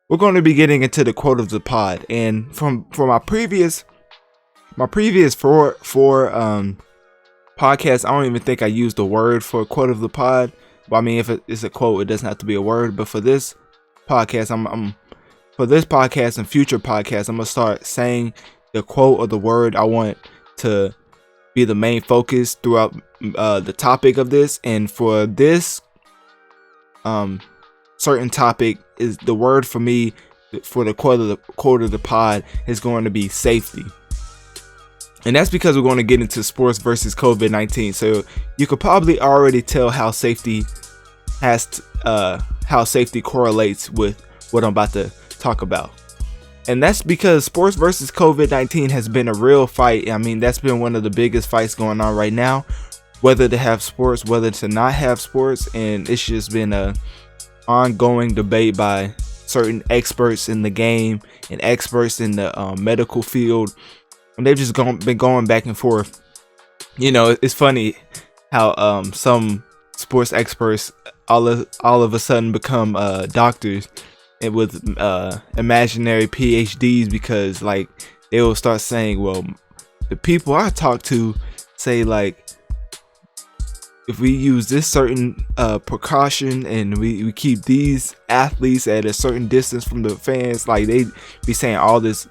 we're going to be getting into the quote of the pod. And from my previous four podcasts, I don't even think I used the word for quote of the pod. Well, I mean, if it's a quote, it doesn't have to be a word. But for this podcast, for this podcast and future podcasts, I'm gonna start saying the quote or the word I want to be the main focus throughout the topic of this. And for this certain topic, is the word for me for the quote of the pod is going to be safety. And that's because we're going to get into sports versus COVID-19. So you could probably already tell how safety correlates with what I'm about to talk about. And that's because sports versus COVID-19 has been a real fight. I mean, that's been one of the biggest fights going on right now, whether to have sports, whether to not have sports. And it's just been a ongoing debate by certain experts in the game and experts in the medical field. And they've just been going back and forth. You know, it's funny how some sports experts all of a sudden become doctors and with imaginary PhDs, because like they will start saying, well, the people I talk to say, like, if we use this certain precaution and we keep these athletes at a certain distance from the fans, like they be saying all this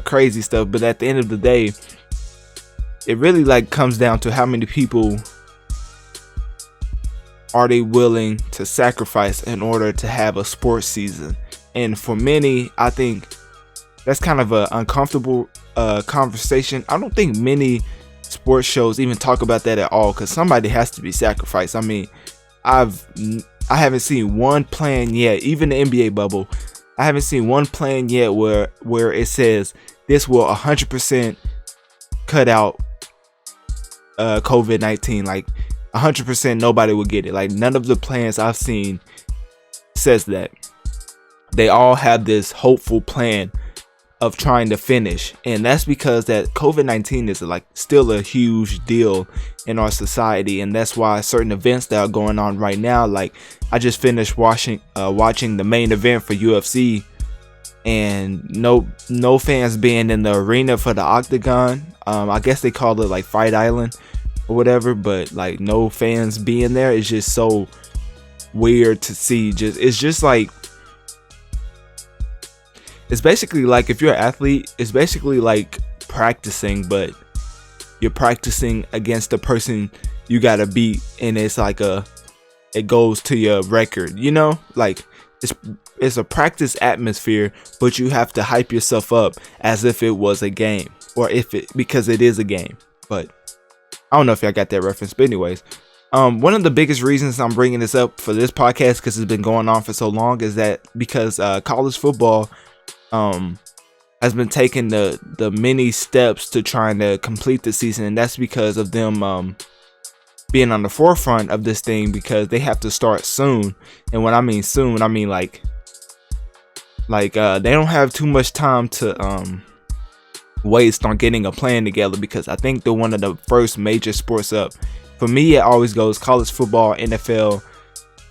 crazy stuff. But at the end of the day, it really like comes down to how many people are they willing to sacrifice in order to have a sports season. And for many, I think that's kind of an uncomfortable conversation. I don't think many sports shows even talk about that at all, because somebody has to be sacrificed. I mean, I haven't seen one plan yet, even the NBA bubble, I haven't seen one plan yet where it says this will 100% cut out COVID-19. Like 100% nobody will get it. Like none of the plans I've seen says that. They all have this hopeful plan of trying to finish, and that's because that COVID-19 is like still a huge deal in our society. And that's why certain events that are going on right now, like I just finished watching the main event for UFC, and no fans being in the arena for the octagon. I guess they call it like Fight Island or whatever, but like no fans being there is just so weird to see. It's just like, it's basically like if you're an athlete, it's basically like practicing, but you're practicing against the person you gotta beat, and it's like it goes to your record, you know? Like it's a practice atmosphere, but you have to hype yourself up as if it was a game, or because it is a game. But I don't know if y'all got that reference, but anyways, one of the biggest reasons I'm bringing this up for this podcast, because it's been going on for so long, is that because college football has been taking the many steps to trying to complete the season, and that's because of them being on the forefront of this thing, because they have to start soon. And when I mean soon, I mean like they don't have too much time to waste on getting a plan together, because I think they're one of the first major sports up. For me, it always goes college football, NFL,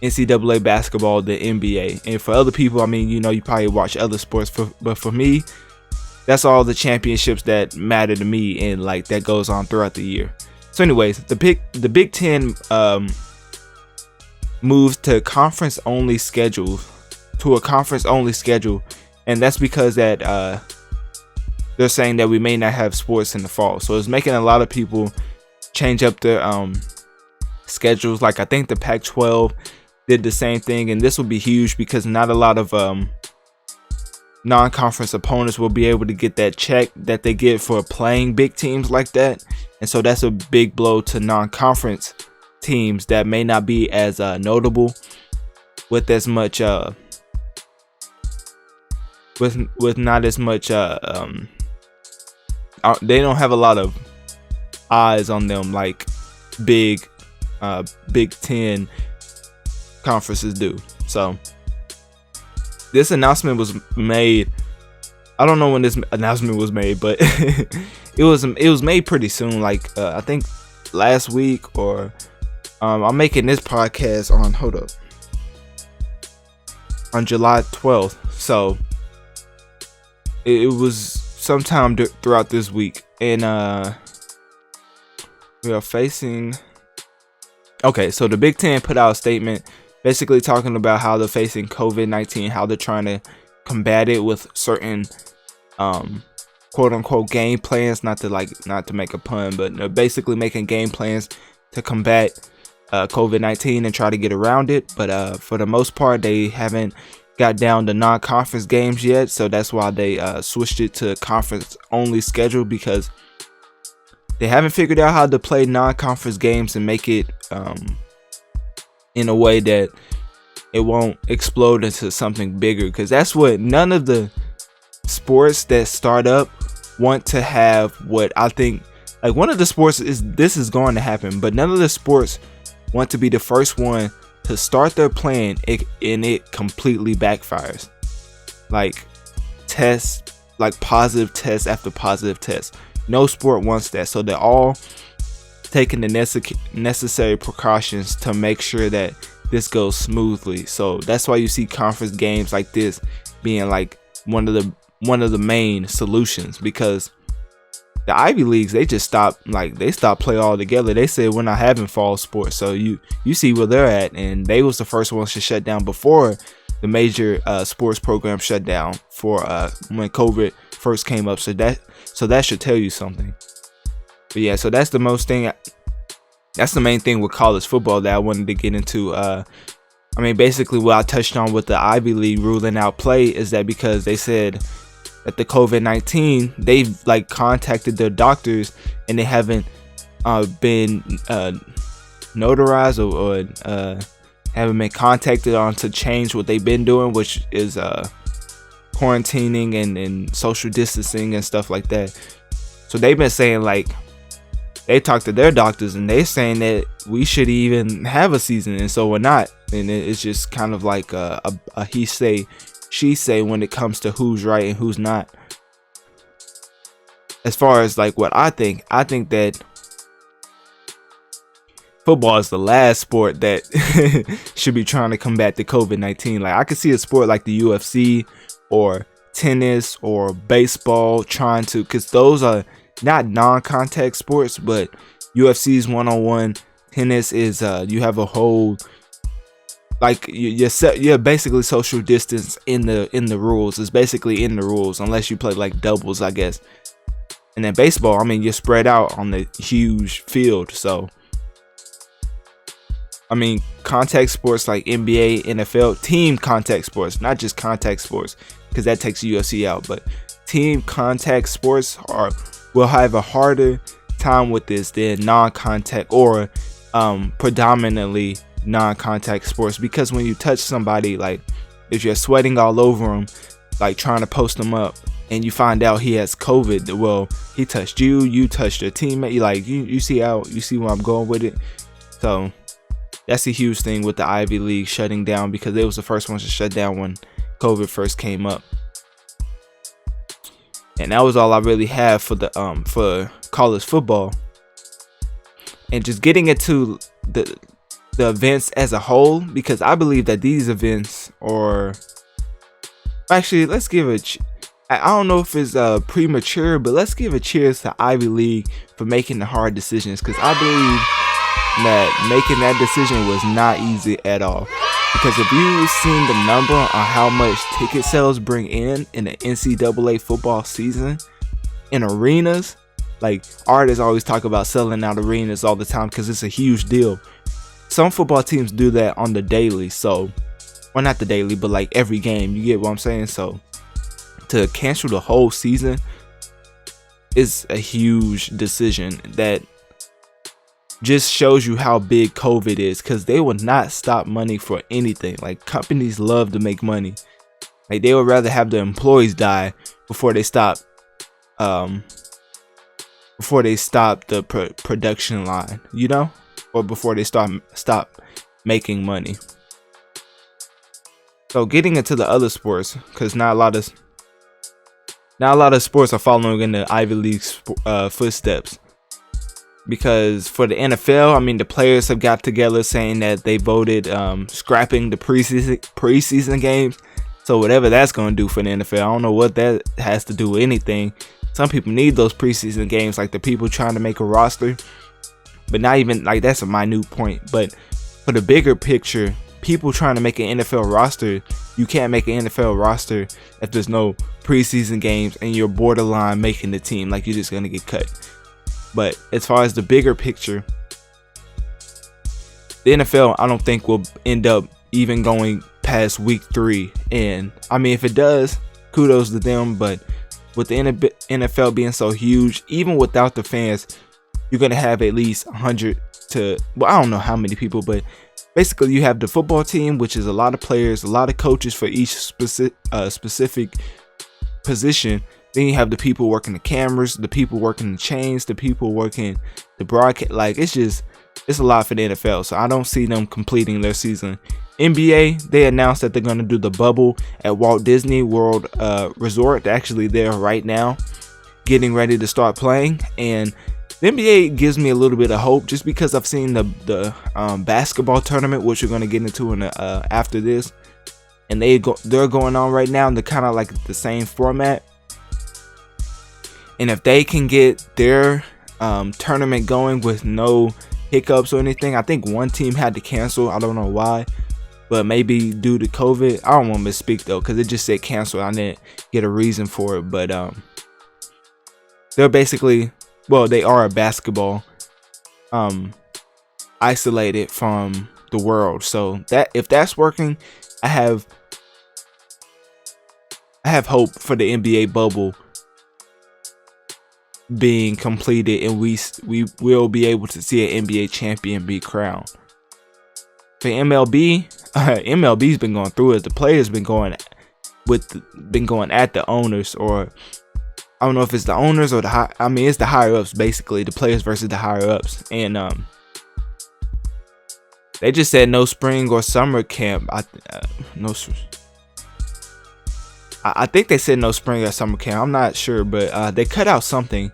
NCAA basketball, the NBA. And for other people, I mean, you know, you probably watch other sports, but for me, that's all the championships that matter to me, and like that goes on throughout the year. So anyways, the Big Ten moves to a conference only schedule, and that's because that they're saying that we may not have sports in the fall. So it's making a lot of people change up their schedules. Like I think the Pac-12 did the same thing, and this will be huge because not a lot of non-conference opponents will be able to get that check that they get for playing big teams like that. And so that's a big blow to non-conference teams that may not be as notable with as much with not as much they don't have a lot of eyes on them like Big Ten conferences do. So this announcement was made, I don't know when this announcement was made, but it was made pretty soon, like I think last week, or I'm making this podcast on on July 12th. So it was sometime throughout this week, and we are facing. Okay, so the Big Ten put out a statement basically talking about how they're facing COVID-19, how they're trying to combat it with certain quote unquote game plans, not to make a pun, but they're basically making game plans to combat COVID-19 and try to get around it. But for the most part, they haven't got down to non-conference games yet, so that's why they switched it to conference only schedule, because they haven't figured out how to play non-conference games and make it in a way that it won't explode into something bigger, because that's what none of the sports that start up want to have. What I think, like, one of the sports is going to happen, but none of the sports want to be the first one to start their plan and it completely backfires. Like positive test after positive test. No sport wants that, so they're all taking the necessary precautions to make sure that this goes smoothly. So that's why you see conference games like this being like one of the main solutions, because the Ivy Leagues, they just stopped play altogether. They said we're not having fall sports. So you see where they're at, and they was the first ones to shut down before the major sports program shut down for when COVID first came up. So that should tell you something. But yeah, so that's the main thing with college football that I wanted to get into. Basically what I touched on with the Ivy League ruling out play is that because they said that the COVID-19, they've contacted their doctors and they haven't been notarized or haven't been contacted on to change what they've been doing, which is quarantining and social distancing and stuff like that. So they've been saying, they talked to their doctors and they're saying that we should even have a season, and so we're not. And it's just kind of like a he say she say when it comes to who's right and who's not. As far as what I think that football is the last sport that should be trying to combat the COVID-19. I could see a sport like the UFC or tennis or baseball trying to, because those are not non-contact sports, but UFC's one-on-one. Tennis is you have a whole you're basically social distance in the rules. It's basically in the rules unless you play doubles, I guess. And then baseball, you're spread out on the huge field. So contact sports like NBA, NFL, team contact sports, not just contact sports, because that takes UFC out, but team contact sports will have a harder time with this than non-contact or predominantly non-contact sports, because when you touch somebody, if you're sweating all over them, trying to post them up, and you find out he has COVID, well, he touched you touched your teammate, you see where I'm going with it. So that's a huge thing with the Ivy League shutting down, because they was the first ones to shut down when COVID first came up. And that was all I really have for the for college football. And just getting into the events as a whole, because I believe that these events are actually, let's give I don't know if it's premature, but let's give a cheers to Ivy League for making the hard decisions, because I believe that making that decision was not easy at all. Because if you've seen the number on how much ticket sales bring in the NCAA football season in arenas, artists always talk about selling out arenas all the time because it's a huge deal. Some football teams do that on the daily, so, well, not the daily, but every game, you get what I'm saying? So to cancel the whole season is a huge decision that just shows you how big COVID is, because they will not stop money for anything. Companies love to make money. They would rather have the employees die before they stop the production line, or before they stop making money. So getting into the other sports, because not a lot of sports are following in the Ivy League's footsteps. Because for the NFL, the players have got together saying that they voted scrapping the preseason games. So whatever that's going to do for the NFL, I don't know what that has to do with anything. Some people need those preseason games, like the people trying to make a roster. But not even like that's a minute point. But for the bigger picture, people trying to make an NFL roster, you can't make an NFL roster if there's no preseason games and you're borderline making the team. Like, you're just going to get cut. But as far as the bigger picture, the NFL, I don't think will end up even going past week 3. And I mean, if it does, kudos to them. But with the NFL being so huge, even without the fans, you're going to have at least 100 to, well, I don't know how many people, but basically you have the football team, which is a lot of players, a lot of coaches for each specific position. Then you have the people working the cameras, the people working the chains, the people working the broadcast. Like, it's a lot for the NFL. So I don't see them completing their season. NBA, they announced that they're going to do the bubble at Walt Disney World Resort. They're actually there right now, getting ready to start playing. And the NBA gives me a little bit of hope, just because I've seen the basketball tournament, which we're going to get into in after this, and they're going on right now, and they're kind of like the same format. And if they can get their tournament going with no hiccups or anything, I think one team had to cancel. I don't know why, but maybe due to COVID. I don't want to misspeak though, because it just said cancel. I didn't get a reason for it, but they're basically, well, they are a basketball isolated from the world. So that, if that's working, I have hope for the NBA bubble being completed, and we will be able to see an NBA champion be crowned. For MLB, MLB's been going through it. The players been going at the owners, or I don't know if it's the owners or it's the higher ups, basically the players versus the higher ups. And they just said no spring or summer camp. I think they said no spring or summer camp. I'm not sure, but they cut out something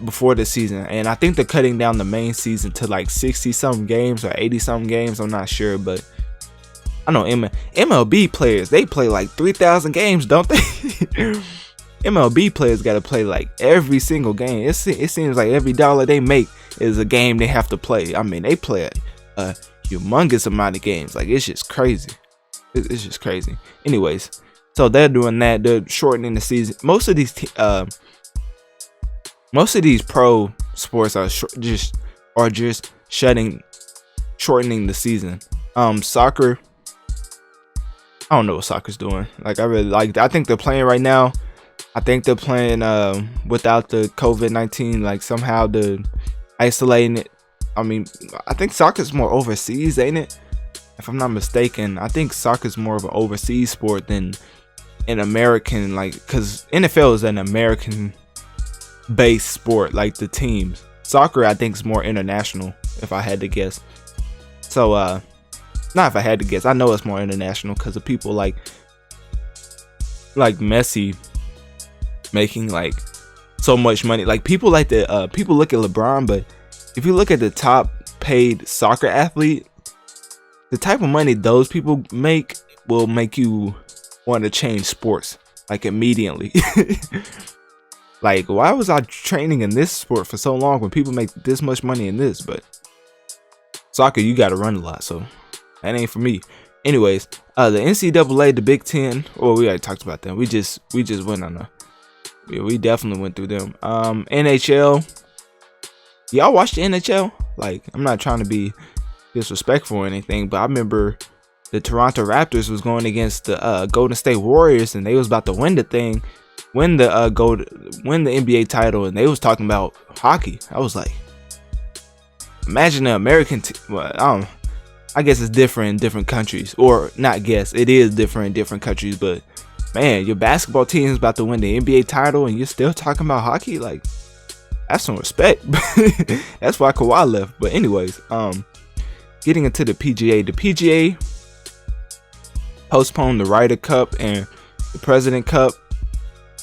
before the season, and I think they're cutting down the main season to like 60 something games or 80 something games. I'm not sure, but I know MLB players, they play like 3,000 games, don't they? MLB players got to play like every single game. It seems like every dollar they make is a game they have to play. I mean, they play a humongous amount of games. Like, it's just crazy. It's just crazy. Anyways, so they're doing that. They're shortening the season. Most of these pro sports are just shortening the season. Soccer, I don't know what soccer's doing. Like, I think they're playing right now. I think they're playing without the COVID-19, like somehow they're isolating it. I mean, I think soccer's more overseas, ain't it? If I'm not mistaken, I think soccer's more of an overseas sport than an American, like, because NFL is an American-based sport, like the teams. Soccer, I think, is more international, if I had to guess. So, not if I had to guess, I know it's more international because of people like Messi making like so much money. Like, people like the people look at LeBron, but if you look at the top paid soccer athlete, the type of money those people make will make you want to change sports like immediately. Like, why was I training in this sport for so long when people make this much money in this? But soccer, you got to run a lot, so that ain't for me. Anyways, the NCAA, the Big Ten, we already talked about them. We just went on we definitely went through them. NHL, y'all watch the NHL? Like, I'm not trying to be disrespectful or anything, but I remember the Toronto Raptors was going against the Golden State Warriors, and they was about to win the NBA title, and they was talking about hockey. I was like, imagine the American well, I guess it's different in different countries, or not guess, it is different in different countries, but man, your basketball team is about to win the NBA title and you're still talking about hockey? Like, that's some respect. That's why Kawhi left. But anyways, getting into the PGA postponed the Ryder Cup and the President Cup.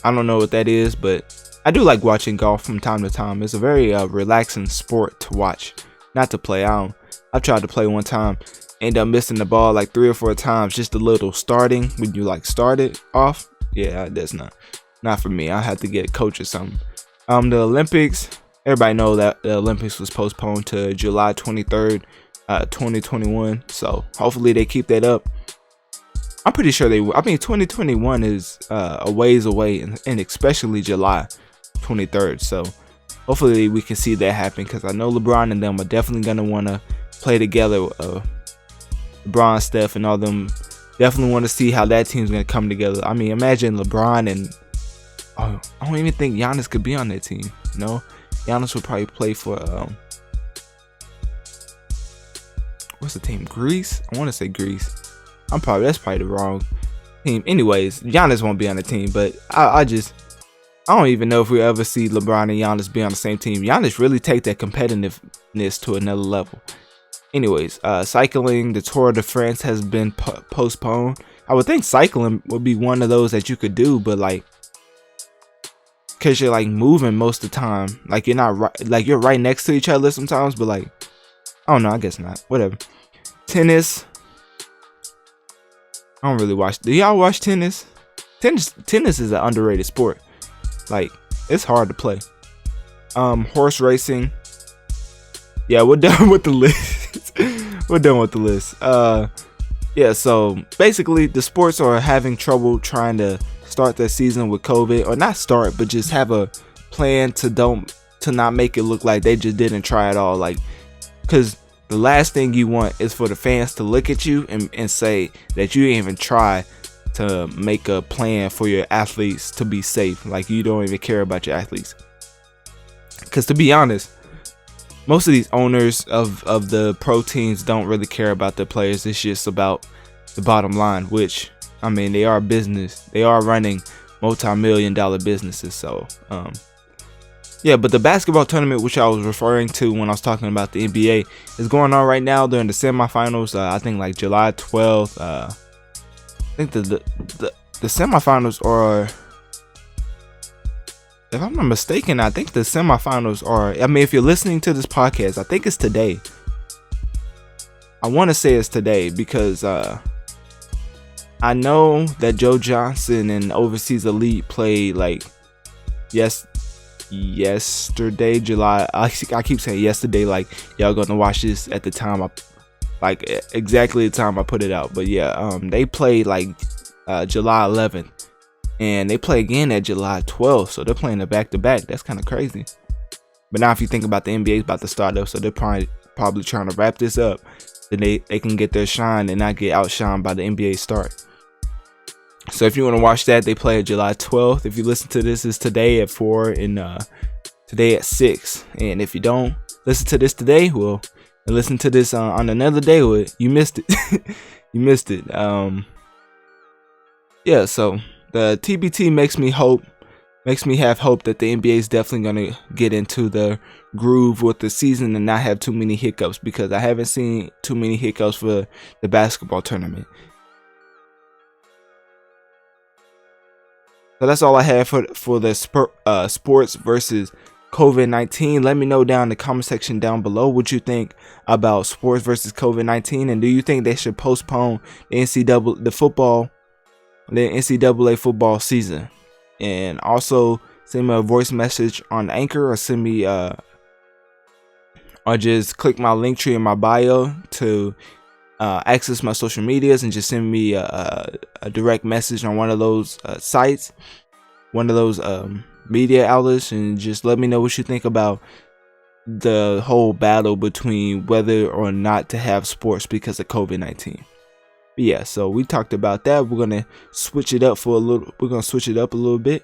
I don't know what that is, but I do like watching golf from time to time. It's a very relaxing sport to watch, not to play. I've tried to play one time. end up missing the ball like 3 or 4 times. Just a little starting when you like start it off. Yeah, that's not for me. I have to get a coach or something. The Olympics. Everybody know that the Olympics was postponed to July 23rd, 2021. So hopefully they keep that up. I'm pretty sure they will. I mean, 2021 is a ways away, and especially July 23rd. So hopefully we can see that happen, because I know LeBron and them are definitely going to want to play together. LeBron, Steph, and all them definitely want to see how that team's going to come together. I mean, imagine LeBron and I don't even think Giannis could be on that team. Giannis would probably play for what's the team? Greece? I want to say Greece. That's probably the wrong team. Anyways, Giannis won't be on the team, but I don't even know if we ever see LeBron and Giannis be on the same team. Giannis really take that competitiveness to another level. Anyways, cycling, the Tour de France has been postponed. I would think cycling would be one of those that you could do, but like, because you're like moving most of the time, like you're not right, like you're right next to each other sometimes, but like, I don't know, I guess not. Whatever. Tennis. I don't really watch. Do y'all watch tennis? Tennis is an underrated sport. Like, it's hard to play. Horse racing. Yeah, we're done with the list. We're done with the list. Yeah, so basically the sports are having trouble trying to start their season with COVID, or not start, but just have a plan to not make it look like they just didn't try at all. Like, because the last thing you want is for the fans to look at you and say that you didn't even try to make a plan for your athletes to be safe. Like, you don't even care about your athletes. Because to be honest, most of these owners of the pro teams don't really care about their players. It's just about the bottom line, which, I mean, they are business. They are running multi-million-dollar businesses. So, yeah, but the basketball tournament, which I was referring to when I was talking about the NBA, is going on right now. They're in the semifinals. I think like July 12th. I think the semifinals are, if I'm not mistaken, I think the semifinals are, I mean, if you're listening to this podcast, I think it's today. I want to say it's today because I know that Joe Johnson and Overseas Elite played like yesterday, July. I keep saying yesterday, like y'all gonna watch this at the time like exactly the time I put it out. But yeah, they played like July 11th, and they play again at July 12th. So they're playing a back-to-back. That's kind of crazy. But now if you think about the NBA is about to start up, so they're probably trying to wrap this up, so they can get their shine and not get outshined by the NBA start. So if you want to watch that, they play at July 12th. If you listen to this, it's today at 4 and today at 6. And if you don't listen to this today, well, and listen to this on another day, well, you missed it. You missed it. Yeah, so the TBT makes me have hope that the NBA is definitely going to get into the groove with the season and not have too many hiccups, because I haven't seen too many hiccups for the basketball tournament. So that's all I have for the sports versus COVID-19. Let me know down in the comment section down below what you think about sports versus COVID-19, and do you think they should postpone the NCAA football season? And also send me a voice message on Anchor, or send me or just click my link tree in my bio to access my social medias, and just send me a direct message on one of those sites, one of those media outlets, and just let me know what you think about the whole battle between whether or not to have sports because of COVID-19. But yeah, so we talked about that. We're gonna switch it up a little bit.